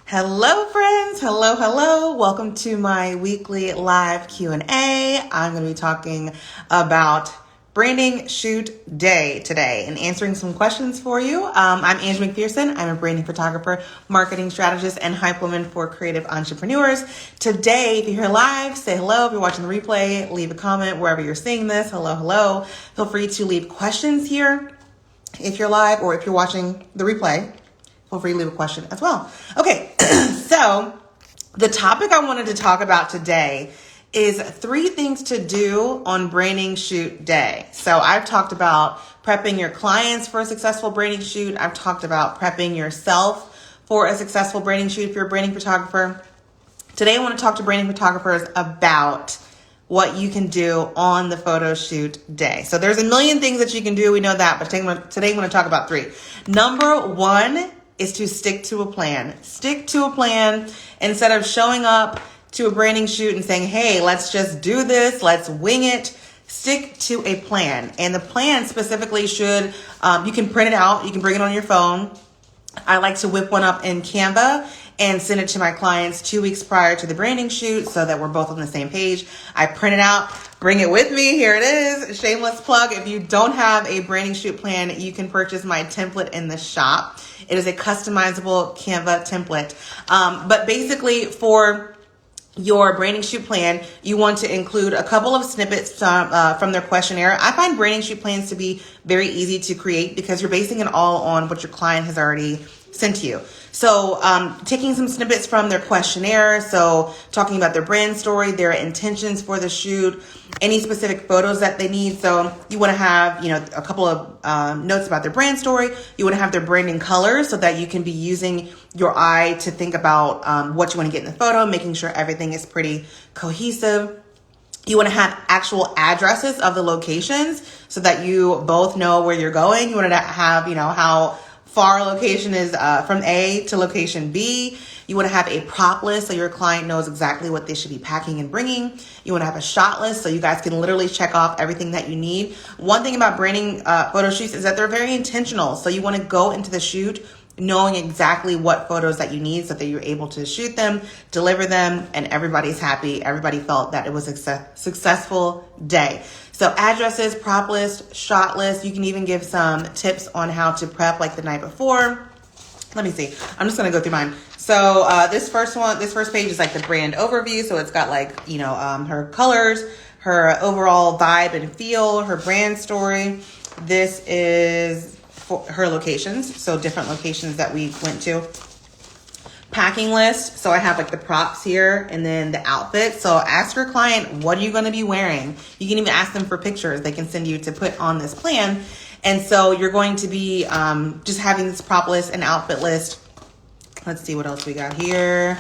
Hello friends, hello. Welcome to my weekly live Q&A. I'm going to be talking about branding shoot day today and answering some questions for you. I'm Angie McPherson. I'm a branding photographer, marketing strategist, and hype woman for creative entrepreneurs. Today, if you're here live, say hello. If you're watching the replay, leave a comment wherever you're seeing this. Hello. Feel free to leave questions here if you're live, or if you're watching the replay, feel free to leave a question as well. Okay, so the topic I wanted to talk about today is 3 things to do on branding shoot day. So I've talked about prepping your clients for a successful branding shoot. I've talked about prepping yourself for a successful branding shoot if you're a branding photographer. Today I want to talk to branding photographers about what you can do on the photo shoot day. So there's a million things that you can do. We know that, but today I'm going to talk about 3. Number 1 is to stick to a plan. Stick to a plan instead of showing up to a branding shoot and saying, hey, let's just do this, let's wing it. Stick to a plan. And the plan specifically should, you can print it out, you can bring it on your phone. I like to whip one up in Canva and send it to my clients 2 weeks prior to the branding shoot so that we're both on the same page. I print it out, bring it with me. Here it is. Shameless plug. If you don't have a branding shoot plan, you can purchase my template in the shop. It is a customizable Canva template. But basically for your branding shoot plan, you want to include a couple of snippets from their questionnaire. I find branding shoot plans to be very easy to create because you're basing it all on what your client has already sent to you. So taking some snippets from their questionnaire, so talking about their brand story, their intentions for the shoot, any specific photos that they need. So you want to have, a couple of notes about their brand story. You want to have their branding colors so that you can be using your eye to think about what you want to get in the photo, making sure everything is pretty cohesive. You want to have actual addresses of the locations so that you both know where you're going. You want to have, how far a location is from A to location B. You want to have a prop list so your client knows exactly what they should be packing and bringing. You want to have a shot list so you guys can literally check off everything that you need. One thing about branding photo shoots is that they're very intentional. So you want to go into the shoot knowing exactly what photos that you need so that you're able to shoot them, deliver them, and everybody's happy. Everybody felt that it was a successful day. So addresses, prop list, shot list. You can even give some tips on how to prep like the night before. Let me see. I'm just going to go through mine. So this first page is like the brand overview. So it's got like, her colors, her overall vibe and feel, her brand story. This is for her locations. So different locations that we went to. Packing list. So I have like the props here and then the outfit. So ask your client, what are you going to be wearing? You can even ask them for pictures they can send you to put on this plan. And so you're going to be just having this prop list and outfit list. Let's see what else we got here.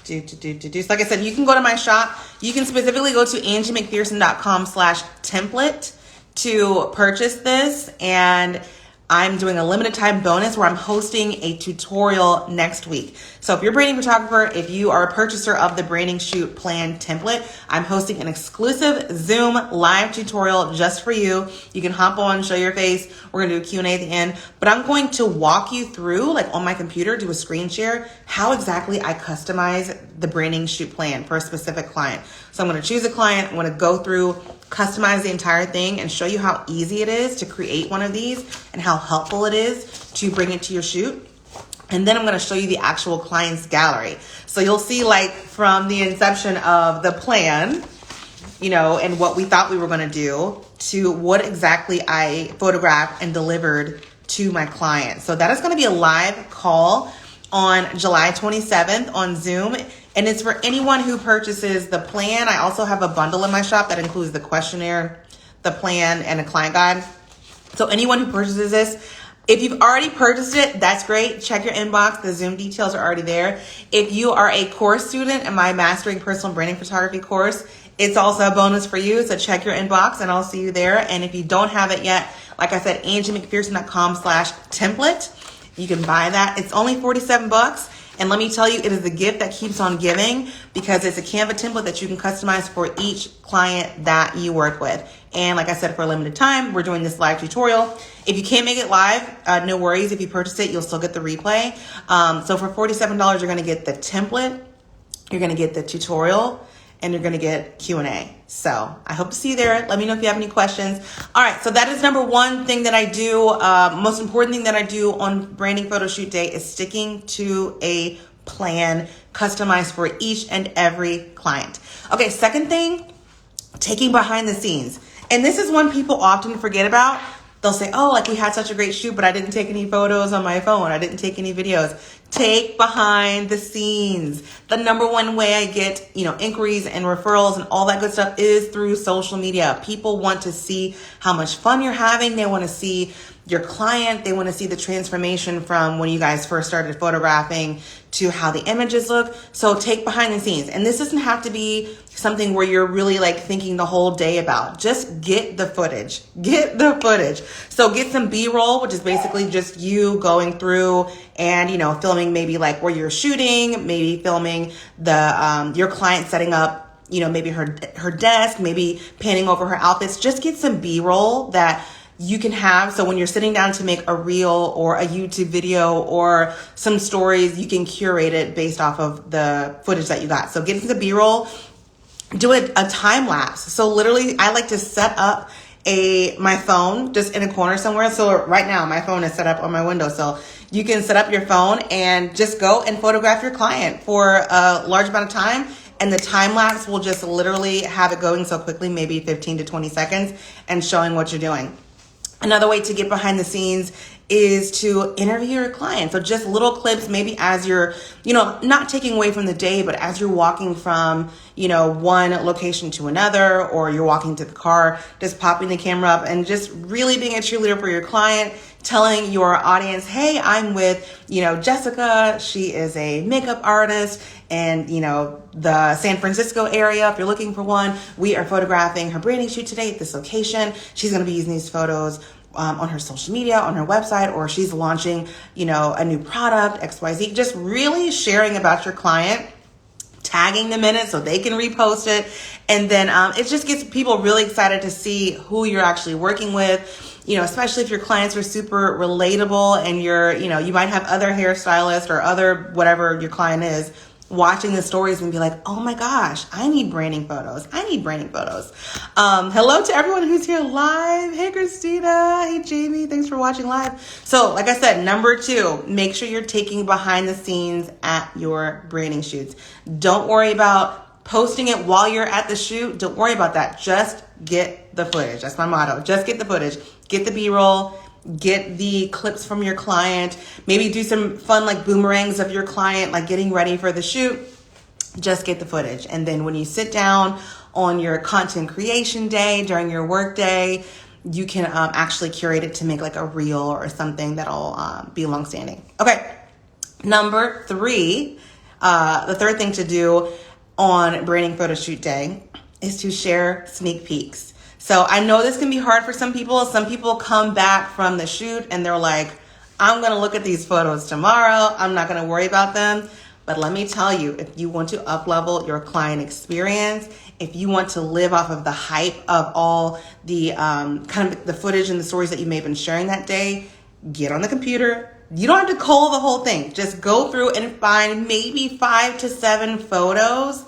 So like I said, you can go to my shop. You can specifically go to angiemcpherson.com/template to purchase this. And I'm doing a limited time bonus where I'm hosting a tutorial next week. So if you're a branding photographer, if you are a purchaser of the branding shoot plan template, I'm hosting an exclusive Zoom live tutorial just for you. You can hop on, show your face. We're going to do a Q&A at the end, but I'm going to walk you through, like on my computer, do a screen share, how exactly I customize the branding shoot plan for a specific client. So I'm going to choose a client. I'm going to go through, customize the entire thing and show you how easy it is to create one of these and how helpful it is to bring it to your shoot. And then I'm going to show you the actual client's gallery. So you'll see like from the inception of the plan, and what we thought we were going to do to what exactly I photographed and delivered to my client. So that is going to be a live call on July 27th on Zoom. And it's for anyone who purchases the plan. I also have a bundle in my shop that includes the questionnaire, the plan, and a client guide. So anyone who purchases this, if you've already purchased it, that's great. Check your inbox. The Zoom details are already there. If you are a course student in my Mastering Personal Branding Photography course, it's also a bonus for you. So check your inbox and I'll see you there. And if you don't have it yet, like I said, angiemcpherson.com/template. You can buy that. It's only $47. And let me tell you, it is the gift that keeps on giving because it's a Canva template that you can customize for each client that you work with. And like I said, for a limited time, we're doing this live tutorial. If you can't make it live, no worries. If you purchase it, you'll still get the replay. So for $47, you're going to get the template, you're going to get the tutorial, and you're going to get Q&A. So I hope to see you there. Let me know if you have any questions. All right, so that is number one thing that I do. Most important thing that I do on branding photo shoot day is sticking to a plan customized for each and every client. Okay, second thing, taking behind the scenes. And this is one people often forget about. They'll say, oh, like we had such a great shoot, but I didn't take any photos on my phone. I didn't take any videos. Take behind the scenes. The number one way I get, inquiries and referrals and all that good stuff is through social media. People want to see how much fun you're having. They want to see your client. They want to see the transformation from when you guys first started photographing to how the images look. So take behind the scenes. And this doesn't have to be something where you're really like thinking the whole day about. Just get the footage. Get the footage. So get some B-roll, which is basically just you going through and, filming maybe like where you're shooting, maybe filming the your client setting up, maybe her desk, maybe panning over her outfits. Just get some B-roll that you can have. So when you're sitting down to make a reel or a YouTube video or some stories, you can curate it based off of the footage that you got. So get into the B-roll, do a time lapse. So literally I like to set up my phone just in a corner somewhere. So right now my phone is set up on my windowsill. You can set up your phone and just go and photograph your client for a large amount of time. And the time lapse will just literally have it going so quickly, maybe 15 to 20 seconds, and showing what you're doing. Another way to get behind the scenes is to interview your client. So just little clips, maybe as you're, not taking away from the day, but as you're walking from, one location to another, or you're walking to the car, just popping the camera up and just really being a cheerleader for your client, telling your audience, hey, I'm with, Jessica. She is a makeup artist and, the San Francisco area. If you're looking for one, we are photographing her branding shoot today at this location. She's going to be using these photos on her social media, on her website, or she's launching, a new product, XYZ. Just really sharing about your client, tagging them in it so they can repost it. And then it just gets people really excited to see who you're actually working with. Especially if your clients are super relatable and you might have other hairstylists or other whatever your client is watching the stories and be like, oh my gosh, I need branding photos. Hello to everyone who's here live. Hey, Christina. Hey, Jamie. Thanks for watching live. So like I said, number 2, make sure you're taking behind the scenes at your branding shoots. Don't worry about posting it while you're at the shoot. Don't worry about that. Just get the footage. That's my motto. Just get the footage. Get the B-roll. Get the clips from your client. Maybe do some fun like boomerangs of your client, like getting ready for the shoot. Just get the footage. And then when you sit down on your content creation day, during your work day, you can actually curate it to make like a reel or something that'll be longstanding. Okay, number 3, the third thing to do on branding photo shoot day is to share sneak peeks. So I know this can be hard for some people. Some people come back from the shoot and they're like, I'm going to look at these photos tomorrow. I'm not going to worry about them. But let me tell you, if you want to up-level your client experience, if you want to live off of the hype of all the kind of the footage and the stories that you may have been sharing that day, get on the computer. You don't have to cull the whole thing. Just go through and find maybe 5 to 7 photos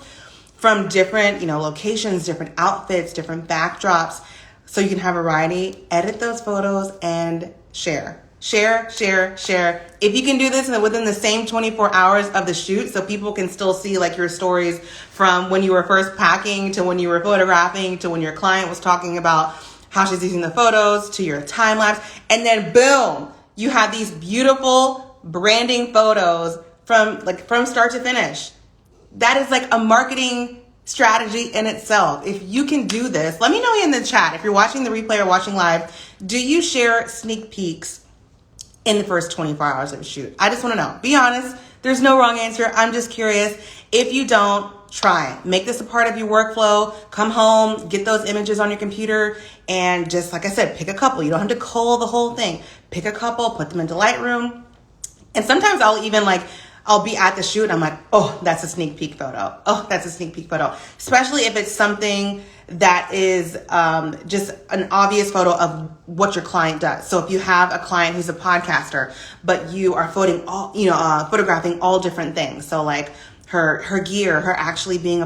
from different, locations, different outfits, different backdrops, so you can have variety. Edit those photos and share. Share. If you can do this within the same 24 hours of the shoot, so people can still see like your stories from when you were first packing to when you were photographing to when your client was talking about how she's using the photos to your time lapse, and then boom, you have these beautiful branding photos from start to finish. That is like a marketing strategy in itself. If you can do this, let me know in the chat. If you're watching the replay or watching live, do you share sneak peeks in the first 24 hours of a shoot? I just want to know. Be honest. There's no wrong answer. I'm just curious. If you don't, try. Make this a part of your workflow. Come home, get those images on your computer, and just like I said, pick a couple. You don't have to cull the whole thing. Pick a couple, put them into Lightroom. And sometimes I'll I'll be at the shoot and I'm like, oh, that's a sneak peek photo. Oh, that's a sneak peek photo. Especially if it's something that is just an obvious photo of what your client does. So if you have a client who's a podcaster, but you are photographing all different things. So like her gear, her actually being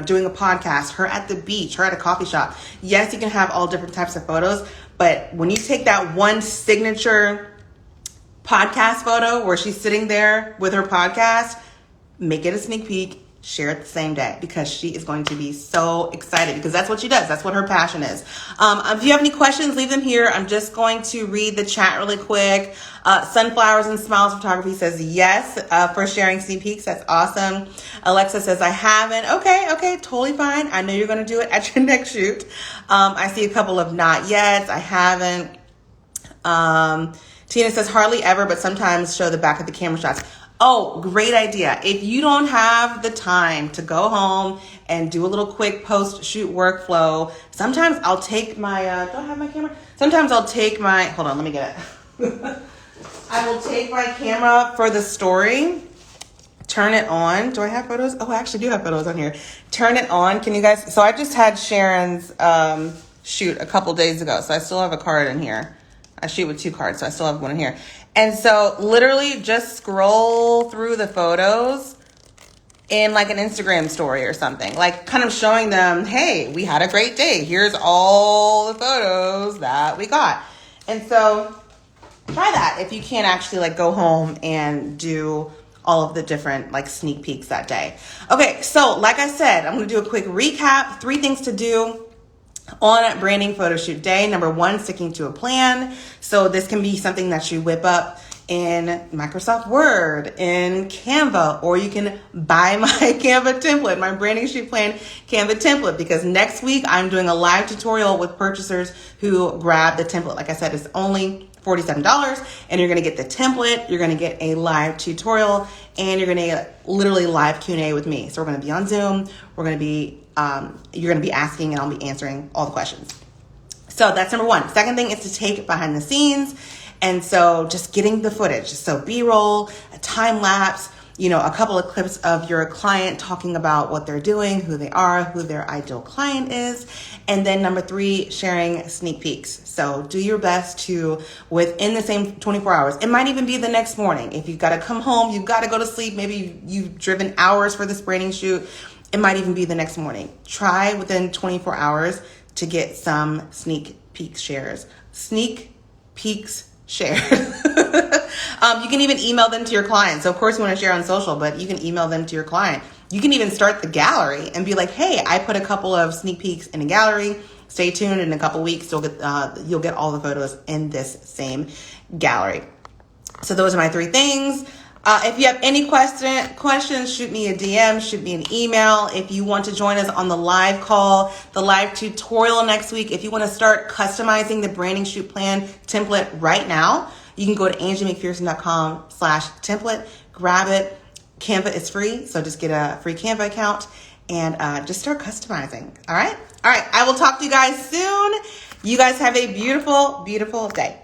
doing a podcast, her at the beach, her at a coffee shop. Yes, you can have all different types of photos, but when you take that one signature podcast photo where she's sitting there with her podcast, make it a sneak peek, share it the same day, because she is going to be so excited, because that's what she does. That's what her passion is. If you have any questions, leave them here. I'm just going to read the chat really quick. Sunflowers and Smiles Photography says yes for sharing sneak peeks. That's awesome. Alexa says I haven't. Okay, totally fine. I know you're going to do it at your next shoot. I see a couple of not yet. I haven't. Tina says hardly ever, but sometimes show the back of the camera shots. Oh, great idea. If you don't have the time to go home and do a little quick post-shoot workflow, sometimes I'll take my, do I have my camera? Sometimes I'll take my, hold on, let me get it. I will take my camera for the story, turn it on. Do I have photos? Oh, I actually do have photos on here. Turn it on. Can you guys, so I just had Sharon's shoot a couple days ago, so I still have a card in here. I shoot with 2 cards, so I still have one in here. And so literally just scroll through the photos in like an Instagram story or something, like kind of showing them, hey, we had a great day. Here's all the photos that we got. And so try that if you can't actually like go home and do all of the different like sneak peeks that day. Okay, so like I said, I'm going to do a quick recap. 3 things to do on branding photo shoot day. Number 1, sticking to a plan. So this can be something that you whip up in Microsoft Word, in Canva, or you can buy my Canva template, my branding shoot plan Canva template, because next week I'm doing a live tutorial with purchasers who grab the template. Like I said, it's only $47, and you're going to get the template, you're going to get a live tutorial, and you're going to get literally live Q&A with me. So we're going to be on Zoom. We're going to be you're going to be asking and I'll be answering all the questions. So that's number 1. Second thing is to take behind the scenes. And so just getting the footage. So B-roll, a time lapse, a couple of clips of your client talking about what they're doing, who they are, who their ideal client is. And then number 3, sharing sneak peeks. So do your best to, within the same 24 hours, it might even be the next morning. If you've got to come home, you've got to go to sleep, maybe you've driven hours for this branding shoot, it might even be the next morning. Try within 24 hours to get some sneak peek shares. Sneak peeks shared. You can even email them to your client. So of course you want to share on social, but you can email them to your client. You can even start the gallery and be like, hey, I put a couple of sneak peeks in a gallery. Stay tuned. In a couple weeks, you'll get all the photos in this same gallery. So those are my 3 things. If you have any questions, shoot me a DM, shoot me an email. If you want to join us on the live call, the live tutorial next week, if you want to start customizing the branding shoot plan template right now, you can go to angiemcpherson.com/template, grab it. Canva is free, so just get a free Canva account and just start customizing. All right. I will talk to you guys soon. You guys have a beautiful, beautiful day.